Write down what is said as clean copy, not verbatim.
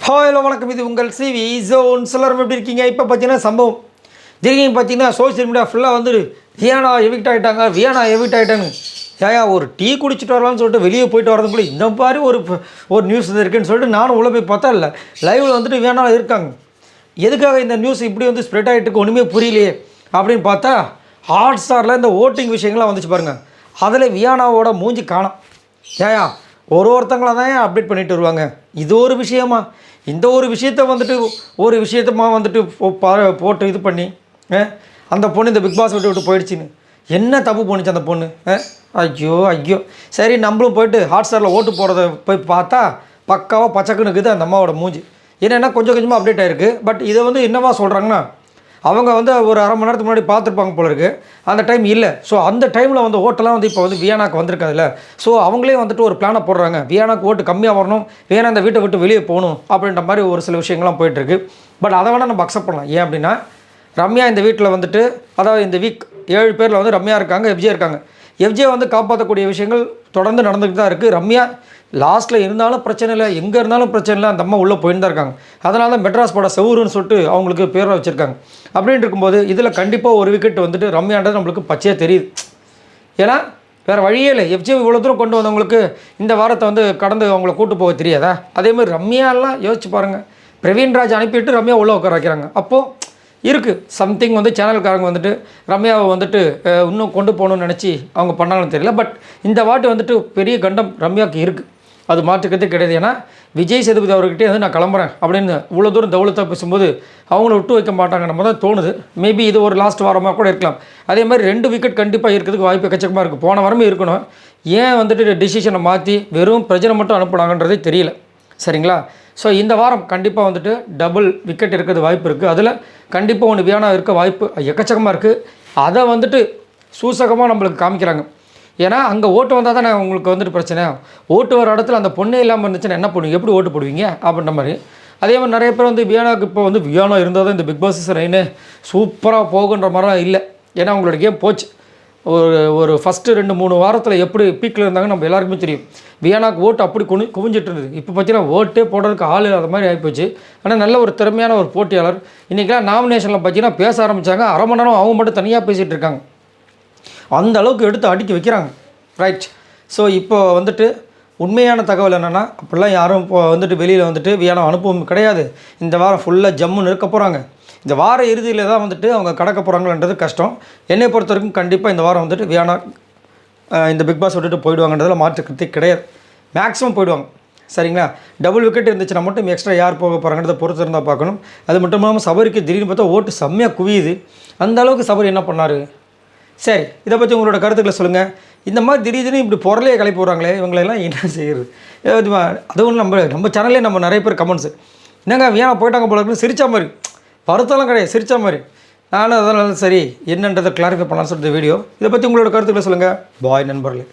Hello வணக்கம், இது உங்கள் சிவி ஜோன். எல்லாரும் எப்படி இருக்கீங்க? இப்போ பார்த்தீங்கன்னா சம்பவம் திடீர்னு பார்த்தீங்கன்னா சோசியல் மீடியா ஃபுல்லாக வந்து வியானா எவிக்ட் ஆகிட்டாங்க. ஏயா ஒரு டீ குடிச்சிட்டு வரலாம்னு சொல்லிட்டு வெளியே போயிட்டு வரதுக்குள்ளே இந்த மாதிரி ஒரு நியூஸ் இருக்குன்னு சொல்லிட்டு நானும் உள்ளே போய் பார்த்தா இல்லை, லைவில் வந்துட்டு வியானா இருக்காங்க. எதுக்காக இந்த நியூஸ் இப்படி வந்து ஸ்ப்ரெட் ஆகிட்டு ஒன்றுமே புரியலையே அப்படின்னு பார்த்தா ஹாட் ஸ்டாரில் இந்த ஓட்டிங் விஷயங்கள்லாம் வந்துச்சு பாருங்கள். அதில் வியானாவோட மூஞ்சி காணோம். ஏயா ஒருத்தங்களாக தான் அப்டேட் பண்ணிட்டு வருவாங்க. இது ஒரு விஷயமா? இந்த ஒரு விஷயத்த வந்துட்டு ஒரு விஷயத்தமாக வந்துட்டு போட்டு இது பண்ணி அந்த பொண்ணு இந்த பிக் பாஸ் விட்டு போயிடுச்சின்னு என்ன தப்பு பண்ணிச்சு அந்த பொண்ணு? ஐயோ சரி, நம்மளும் போயிட்டு ஹாட் ஸ்டாரில் ஓட்டு போகிறத போய் பார்த்தா பக்காவாக பச்சைக்குன்னு இருக்குது அந்த அம்மாவோட மூஞ்சி. என்னென்னா கொஞ்சம் கொஞ்சமாக அப்டேட் ஆகிருக்கு. பட் இதை வந்து என்னவா சொல்கிறாங்கன்னா, அவங்க வந்து ஒரு அரை மணி நேரத்துக்கு முன்னாடி பார்த்துருப்பாங்க போல இருக்குது, அந்த டைம் இல்லை. ஸோ அந்த டைமில் வந்து ஓட்டெல்லாம் வந்து இப்போ வந்து வியானாக்கு வந்திருக்காதுல்ல. ஸோ அவங்களே வந்துட்டு ஒரு பிளானை போடுறாங்க, வியானாக்கு ஓட்டு கம்மியாக வரணும், வியானா இந்த வீட்டை விட்டு வெளியே போகணும் அப்படின்ற மாதிரி ஒரு சில விஷயங்கள்லாம் போயிட்டுருக்கு. பட் அதை வேணால் நம்ம அக்செப்ட் பண்ணலாம். ஏன் அப்படின்னா, ரம்யா இந்த வீட்டில் வந்துட்டு, அதாவது இந்த வீக் 7 பேரில் வந்து ரம்யா இருக்காங்க, எஃப்ஜே இருக்காங்க. எஃப்ஜே வந்து காப்பாற்றக்கூடிய விஷயங்கள் தொடர்ந்து நடந்துகிட்டு தான் இருக்குது. ரம்யா லாஸ்ட்டில் இருந்தாலும் பிரச்சனை இல்லை, எங்கே இருந்தாலும் பிரச்சனை இல்லை, அந்த அம்மா உள்ளே போயிட்டு தான் இருக்காங்க. அதனால தான் மெட்ராஸ் போட செவுருன்னு சொல்லிட்டு அவங்களுக்கு பேரை வச்சுருக்காங்க. அப்படின்னு இருக்கும்போது இதில் கண்டிப்பாக ஒரு விக்கெட் வந்துட்டு ரம்யான்றது நம்மளுக்கு பச்சையாக தெரியுது. ஏன்னா வேறு வழியே இல்லை. எஃப்ஜே இவ்வளோ தூரம் கொண்டு வந்தவங்களுக்கு இந்த வாரத்தை வந்து கடந்து அவங்கள கூட்டு போக தெரியாதா? அதேமாதிரி ரம்யாலாம் யோசிச்சு பாருங்கள், பிரவீன்ராஜ் அனுப்பிட்டு ரம்யா உள்ளே உட்கார வைக்கிறாங்க. அப்போது இருக்குது சம்திங் வந்து சேனல்காரங்க வந்துட்டு ரம்யாவை வந்துட்டு இன்னும் கொண்டு போகணும்னு நினச்சி அவங்க பண்ணாங்கன்னு தெரியல. பட் இந்த வாட்டி வந்துட்டு பெரிய கண்டம் ரம்யாவுக்கு இருக்குது, அது மாற்றுக்கிறதே கிடையாது. ஏன்னா விஜய் சேதுபதி அவர்கிட்டே வந்து நான் கிளம்புறேன் அப்படின்னு இவ்வளோ தூரம் தௌலத்தாக பேசும்போது அவங்கள விட்டு வைக்க மாட்டாங்க நம்ம தான் தோணுது. மேபி இது ஒரு லாஸ்ட் வாரமாக கூட இருக்கலாம். அதே மாதிரி 2 விக்கெட் கண்டிப்பாக இருக்கிறதுக்கு வாய்ப்பு எக்கச்சக்கமாக இருக்குது. போன வாரமே இருக்கணும். ஏன் வந்துட்டு டிசிஷனை மாற்றி வெறும் பிரஜனை மட்டும் அனுப்புனாங்கன்றதே தெரியல. சரிங்களா? ஸோ இந்த வாரம் கண்டிப்பாக வந்துட்டு டபுள் விக்கெட் இருக்கிறது வாய்ப்பு இருக்குது. அதில் கண்டிப்பாக ஒன்று வியானா இருக்க வாய்ப்பு எக்கச்சக்கமாக இருக்குது. அதை வந்துட்டு சூசகமாக நம்மளுக்கு காமிக்கிறாங்க. ஏன்னா அங்கே ஓட்டு வந்தால் தானே உங்களுக்கு வந்துட்டு பிரச்சனை. ஓட்டு வர இடத்துல அந்த பொண்ணே இல்லாமல் இருந்துச்சுன்னா என்ன பண்ணுவீங்க, எப்படி ஓட்டு போடுவீங்க அப்படின்ற மாதிரி. அதே மாதிரி நிறைய பேர் வந்து வியானாவுக்கு இப்போ வந்து வியானா இருந்தால் தான் இந்த பிக் பாஸ் ரெயினு சூப்பராக போகுன்ற மாதிரிலாம் இல்லை. ஏன்னா அவங்களோட கேம் போச்சு. ஒரு ஃபஸ்ட்டு 2-3 வாரத்தில் எப்படி பீக்கில் இருந்தாங்க நம்ம எல்லாருக்குமே தெரியும். வியானாக்கு ஓட்டு அப்படி குவிஞ்சிட்டு இருந்தது. இப்போ பார்த்தீங்கன்னா ஓட்டே போடுறதுக்கு ஆள் இல்லாத மாதிரி ஆகிப்போச்சு. ஆனால் நல்ல ஒரு திறமையான ஒரு போட்டியாளர். இன்றைக்கெலாம் நாமினேஷனில் பார்த்தீங்கன்னா பேச ஆரம்பித்தாங்க, அரை மணி நேரம் அவங்க மட்டும் தனியாக பேசிகிட்டு இருக்காங்க. அந்த அளவுக்கு எடுத்து அடிக்க வைக்கிறாங்க. ரைட். ஸோ இப்போ வந்துட்டு உண்மையான தகவல் என்னென்னா, அப்படிலாம் யாரும் இப்போ வந்துட்டு வெளியில் வந்துட்டு வியானா அனுப்பவும் கிடையாது. இந்த வாரம் ஃபுல்லாக ஜம்முன்னு இருக்க போகிறாங்க. இந்த வார இறுதியில் தான் வந்துட்டு அவங்க கடக்க போகிறாங்கன்றது கஷ்டம். என்னை பொறுத்த வரைக்கும் கண்டிப்பாக இந்த வாரம் வந்துட்டு வியானா இந்த பிக் பாஸ் விட்டுட்டு போயிடுவாங்கன்றதில் மாற்றுக்கிறதே கிடையாது. மேக்ஸிமம் போயிடுவாங்க. சரிங்களா? டபுள் விக்கெட் இருந்துச்சுன்னா மட்டும் எக்ஸ்ட்ரா யார் போக போகிறாங்கன்றதை பொறுத்து இருந்தால் பார்க்கணும். அது மட்டும் இல்லாமல் சபரிக்கு திடீர்னு பார்த்தா ஓட்டு செம்மையாக குவியுது. அந்த அளவுக்கு சபரி என்ன பண்ணார்? சரி, இதை பற்றி உங்களோட கருத்துக்களை சொல்லுங்கள். இந்த மாதிரி திடீர்னு இப்படி பொருளையே கிளப்பி விட்றாங்களே, இவங்களெல்லாம் என்ன செய்யுது? அதுவும் நம்ம சேனல்லே நம்ம நிறைய பேர் கமெண்ட்ஸு, என்னங்க வியானா போயிட்டாங்க போல இருக்குன்னு சிரிச்சா மாதிரி, வருத்தம்லாம் கிடையாது, சிரிச்சா மாதிரி. நானும் அதனால் சரி என்னன்றதை கிளாரிஃபை பண்ணலான்னு சொல்லிட்டு வீடியோ. இதை பற்றி உங்களோட கருத்துக்களை சொல்லுங்கள். பாய் நண்பர்களே.